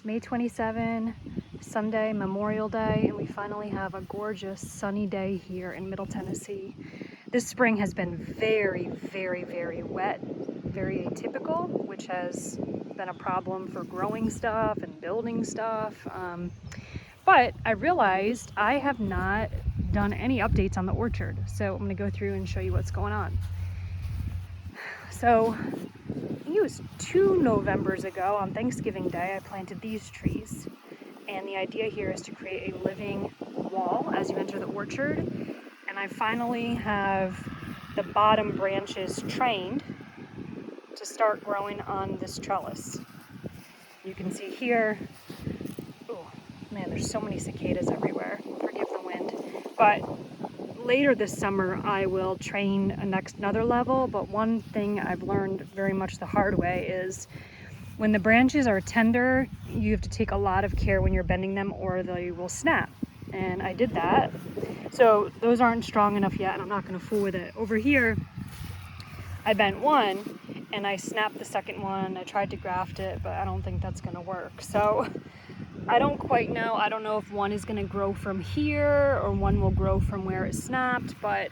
May 27, Sunday, Memorial Day, and we finally have a gorgeous sunny day here in Middle Tennessee. This spring has been very, very, very wet, very atypical, which has been a problem for growing stuff and building stuff. But I realized I have not done any updates on the orchard, so I'm going to go through and show you what's going on. So I think it was 2 Novembers ago on Thanksgiving Day I planted these trees, and the idea here is to create a living wall as you enter the orchard, and I finally have the bottom branches trained to start growing on this trellis. You can see here, oh man, there's so many cicadas everywhere, forgive the wind, but later this summer I will train another level. But one thing I've learned very much the hard way is when the branches are tender, you have to take a lot of care when you're bending them or they will snap. And I did that. So those aren't strong enough yet, and I'm not going to fool with it. Over here, I bent one and I snapped the second one. I tried to graft it, but I don't think that's going to work. So I don't quite know. I don't know if one is going to grow from here or one will grow from where it snapped, but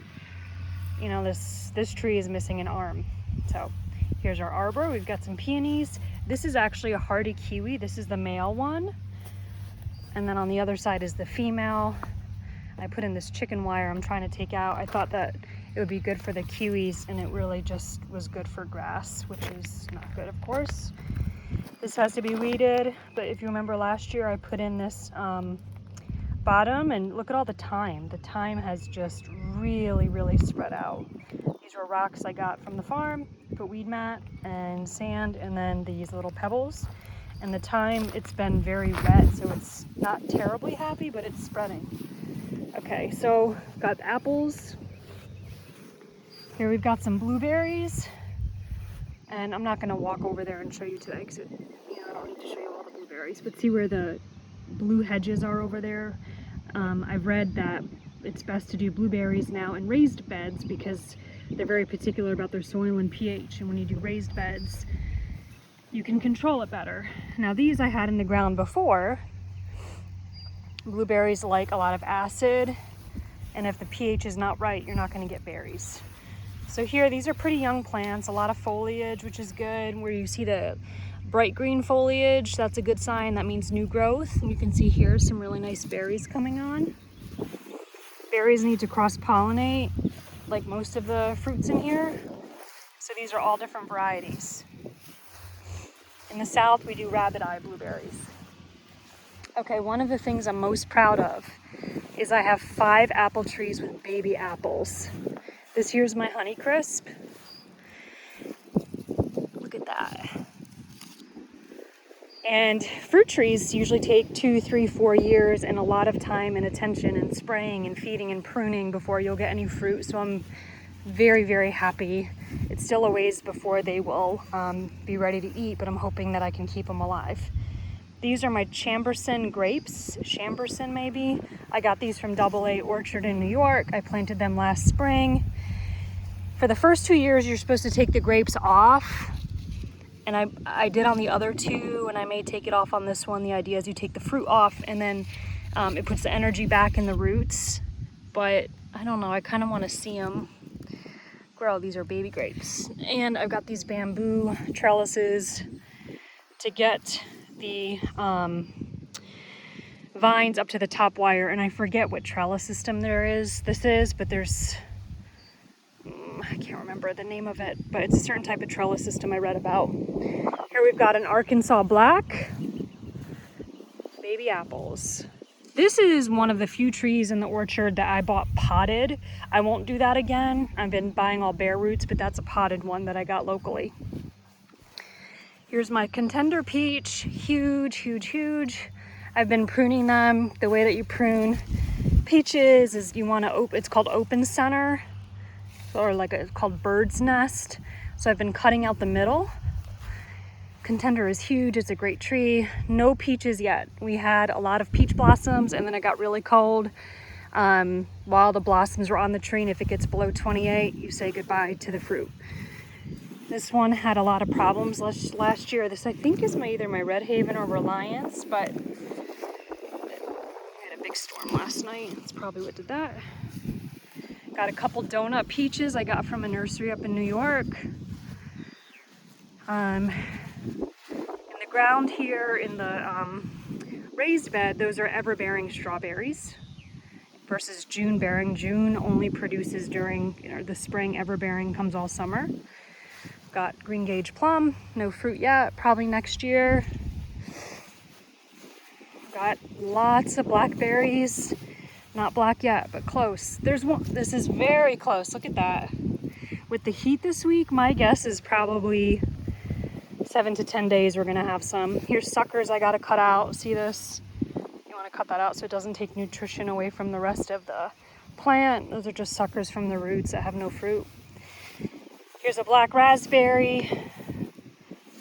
you know, this tree is missing an arm. So here's our arbor. We've got some peonies. This is actually a hardy kiwi. This is the male one. And then on the other side is the female. I put in this chicken wire I'm trying to take out. I thought that it would be good for the kiwis, and it really just was good for grass, which is not good, of course. This has to be weeded, but if you remember last year I put in this bottom, and look at all the thyme. The thyme has just really, really spread out. These were rocks I got from the farm, put weed mat and sand, and then these little pebbles. And the thyme, it's been very wet, so it's not terribly happy, but it's spreading. Okay, so got apples. Here we've got some blueberries. And I'm not going to walk over there and show you today because I don't need to show you all the blueberries. But see where the blue hedges are over there? I've read that it's best to do blueberries now in raised beds because they're very particular about their soil and pH. And when you do raised beds, you can control it better. Now these I had in the ground before. Blueberries like a lot of acid, and if the pH is not right, you're not going to get berries. So here, these are pretty young plants, a lot of foliage, which is good. Where you see the bright green foliage, that's a good sign. That means new growth. And you can see here some really nice berries coming on. Berries need to cross-pollinate, like most of the fruits in here. So these are all different varieties. In the south, we do rabbit eye blueberries. Okay, one of the things I'm most proud of is I have 5 apple trees with baby apples. This here's my honeycrisp. Look at that. And fruit trees usually take 2, 3, 4 years and a lot of time and attention and spraying and feeding and pruning before you'll get any fruit. So I'm very, very happy. It's still a ways before they will be ready to eat, but I'm hoping that I can keep them alive. These are my Chambourcin grapes, Chambourcin maybe. I got these from AA Orchard in New York. I planted them last spring. For the first 2 years, you're supposed to take the grapes off. And I did on the other 2, and I may take it off on this one. The idea is you take the fruit off, and then it puts the energy back in the roots. But I don't know, I kind of want to see them grow. These are baby grapes. And I've got these bamboo trellises to get the vines up to the top wire, and I forget what trellis system this is, but there's I can't remember the name of it, but it's a certain type of trellis system I read about. Here we've got an Arkansas black, baby apples. This is one of the few trees in the orchard that I bought potted. I won't do that again. I've been buying all bare roots, but that's a potted one that I got locally. Here's my contender peach, huge, huge, huge. I've been pruning them. The way that you prune peaches is you want to it's called open center, or it's called bird's nest. So I've been cutting out the middle. Contender is huge, it's a great tree. No peaches yet. We had a lot of peach blossoms, and then it got really cold while the blossoms were on the tree, and if it gets below 28, you say goodbye to the fruit. This one had a lot of problems last year. This I think is either my Red Haven or Reliance, but we had a big storm last night. That's probably what did that. Got a couple donut peaches I got from a nursery up in New York. In the ground here in the raised bed, those are ever-bearing strawberries versus June bearing. June only produces during the spring, ever-bearing comes all summer. Got green gauge plum, no fruit yet, probably next year. Got lots of blackberries, not black yet, but close. There's one, this is very close, look at that. With the heat this week, my guess is probably 7 to 10 days we're gonna have some. Here's suckers I gotta cut out, see this? You wanna cut that out so it doesn't take nutrition away from the rest of the plant. Those are just suckers from the roots that have no fruit. Here's a black raspberry,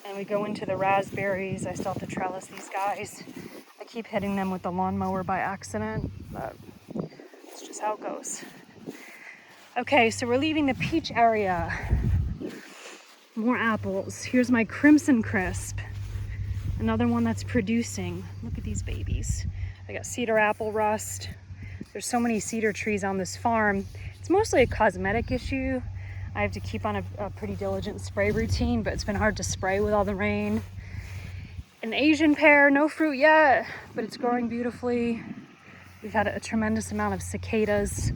and we go into the raspberries. I still have to trellis these guys. I keep hitting them with the lawnmower by accident, but it's just how it goes. Okay, so we're leaving the peach area. More apples. Here's my crimson crisp, another one that's producing. Look at these babies. I got cedar apple rust. There's so many cedar trees on this farm. It's mostly a cosmetic issue. I have to keep on a pretty diligent spray routine, but it's been hard to spray with all the rain. An Asian pear, no fruit yet, but it's growing beautifully. We've had a tremendous amount of cicadas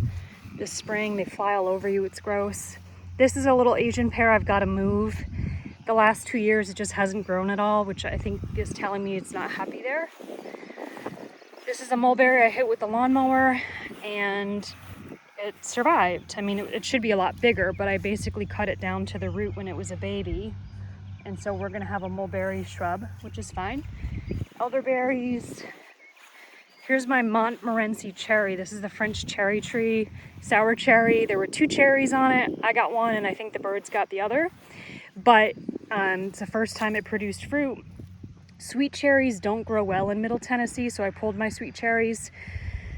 this spring. They fly all over you, it's gross. This is a little Asian pear I've got to move. The last 2 years it just hasn't grown at all, which I think is telling me it's not happy there. This is a mulberry I hit with the lawnmower, and it survived. I mean, it should be a lot bigger, but I basically cut it down to the root when it was a baby. And so we're gonna have a mulberry shrub, which is fine. Elderberries. Here's my Montmorency cherry. This is the French cherry tree, sour cherry. There were 2 cherries on it. I got one, and I think the birds got the other. But it's the first time it produced fruit. Sweet cherries don't grow well in Middle Tennessee, so I pulled my sweet cherries.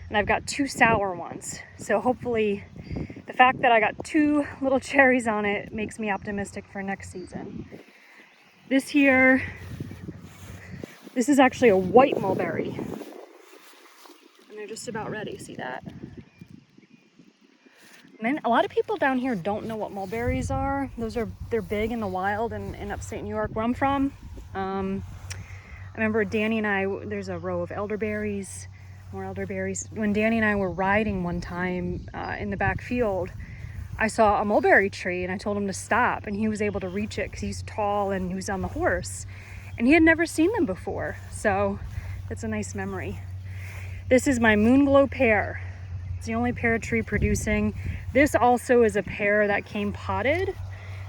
And I've got 2 sour ones. So hopefully the fact that I got 2 little cherries on it makes me optimistic for next season. This here, this is actually a white mulberry. And they're just about ready, see that? And a lot of people down here don't know what mulberries are. They're big in the wild in upstate New York where I'm from. I remember Danny and I, there's a row of elderberries. More elderberries. When Danny and I were riding one time in the back field, I saw a mulberry tree and I told him to stop, and he was able to reach it because he's tall and he was on the horse, and he had never seen them before. So that's a nice memory. This is my Moonglow pear. It's the only pear tree producing. This also is a pear that came potted.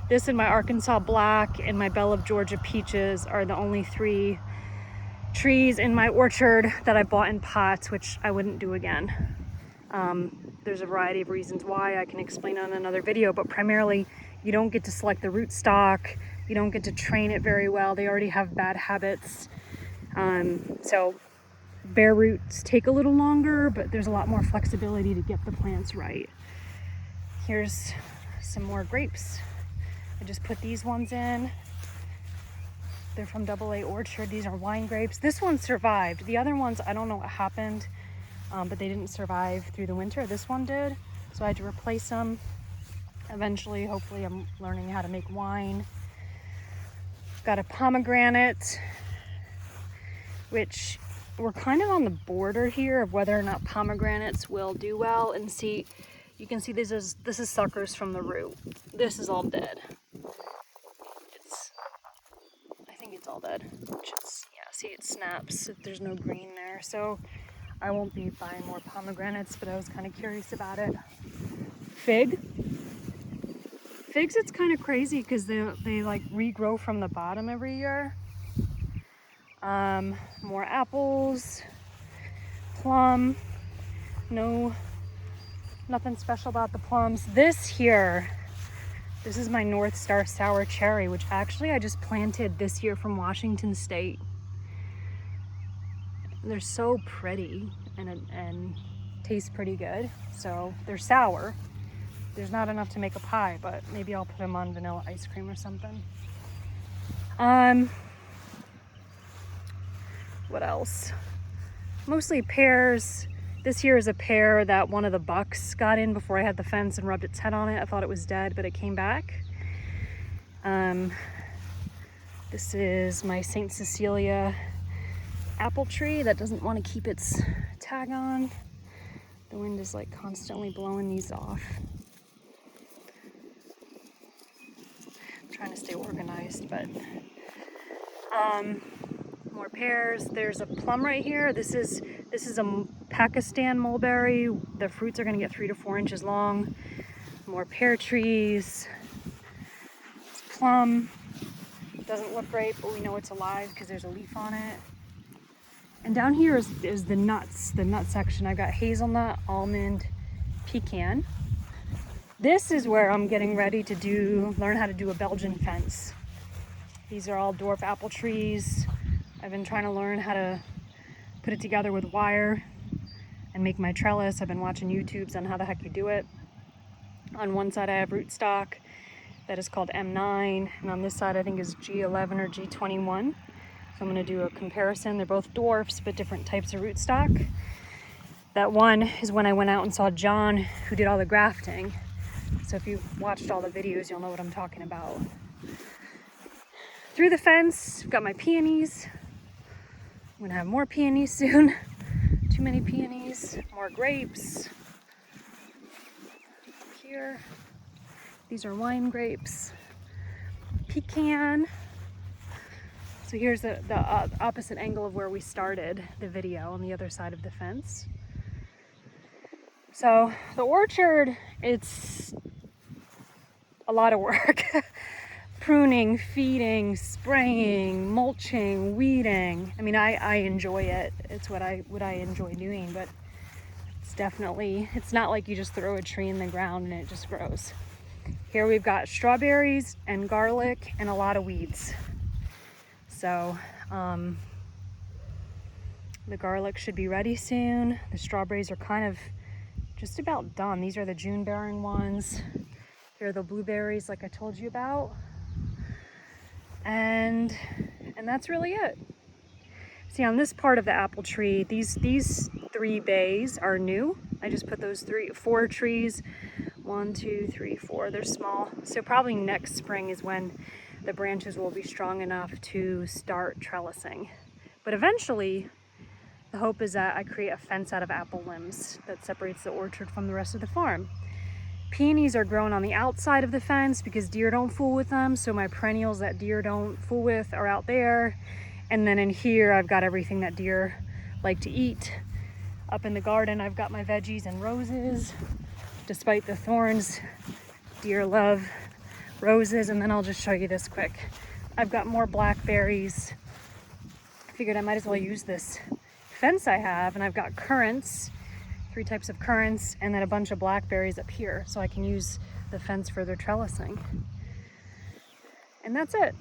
This and my Arkansas black and my Belle of Georgia peaches are the only 3 trees in my orchard that I bought in pots, which I wouldn't do again. There's a variety of reasons why I can explain on another video, but primarily you don't get to select the rootstock, you don't get to train it very well, they already have bad habits. So bare roots take a little longer, but there's a lot more flexibility to get the plants right. Here's some more grapes. I just put these ones in. They're from AA Orchard. These are wine grapes. This one survived. The other ones, I don't know what happened, but they didn't survive through the winter. This one did, so I had to replace them. Eventually, hopefully, I'm learning how to make wine. Got a pomegranate, which we're kind of on the border here of whether or not pomegranates will do well. And see, you can see this is suckers from the root. This is all dead. It's all dead. Yeah, see, it snaps. There's no green there, so I won't be buying more pomegranates, but I was kind of curious about it. Figs, it's kind of crazy because they like regrow from the bottom every year. More apples, plum. Nothing special about the plums. This is my northstar sour cherry, which actually I just planted this year from Washington State. They're so pretty and taste pretty good. So they're sour, there's not enough to make a pie, but maybe I'll put them on vanilla ice cream or something. What else? Mostly pears. This here is a pear that one of the bucks got in before I had the fence and rubbed its head on it. I thought it was dead, but it came back. This is my St. Cecilia apple tree that doesn't want to keep its tag on. The wind is like constantly blowing these off. I'm trying to stay organized, but more pears. There's a plum right here. This is a Pakistan mulberry. The fruits are going to get 3 to 4 inches long. More pear trees. It's plum. Doesn't look great, but we know it's alive because there's a leaf on it. And down here is the nuts, the nut section. I've got hazelnut, almond, pecan. This is where I'm getting ready to learn how to do a Belgian fence. These are all dwarf apple trees. I've been trying to learn how to put it together with wire and make my trellis. I've been watching YouTubes on how the heck you do it. On one side I have rootstock that is called M9, and on this side I think is G11 or G21. So I'm going to do a comparison. They're both dwarfs, but different types of rootstock. That one is when I went out and saw John, who did all the grafting. So if you've watched all the videos, you'll know what I'm talking about. Through the fence, I've got my peonies. I'm going to have more peonies soon. Too many peonies. More grapes. Here. These are wine grapes. Pecan. So here's the opposite angle of where we started the video, on the other side of the fence. So the orchard, it's a lot of work. Pruning, feeding, spraying, mulching, weeding. I mean, I enjoy it. It's what I enjoy doing, but it's not like you just throw a tree in the ground and it just grows. Here we've got strawberries and garlic and a lot of weeds. So the garlic should be ready soon. The strawberries are kind of just about done. These are the June bearing ones. Here are the blueberries like I told you about. And that's really it. See, on this part of the apple tree, these 3 bays are new. I just put those 4 trees. 1, 2, 3, 4. They're small. So probably next spring is when the branches will be strong enough to start trellising. But eventually, the hope is that I create a fence out of apple limbs that separates the orchard from the rest of the farm. Peonies are grown on the outside of the fence because deer don't fool with them. So my perennials that deer don't fool with are out there. And then in here, I've got everything that deer like to eat. Up in the garden, I've got my veggies and roses. Despite the thorns, deer love roses. And then I'll just show you this quick. I've got more blackberries. I figured I might as well use this fence I have, and I've got currants, 3 types of currants, and then a bunch of blackberries up here, so I can use the fence for their trellising. And that's it.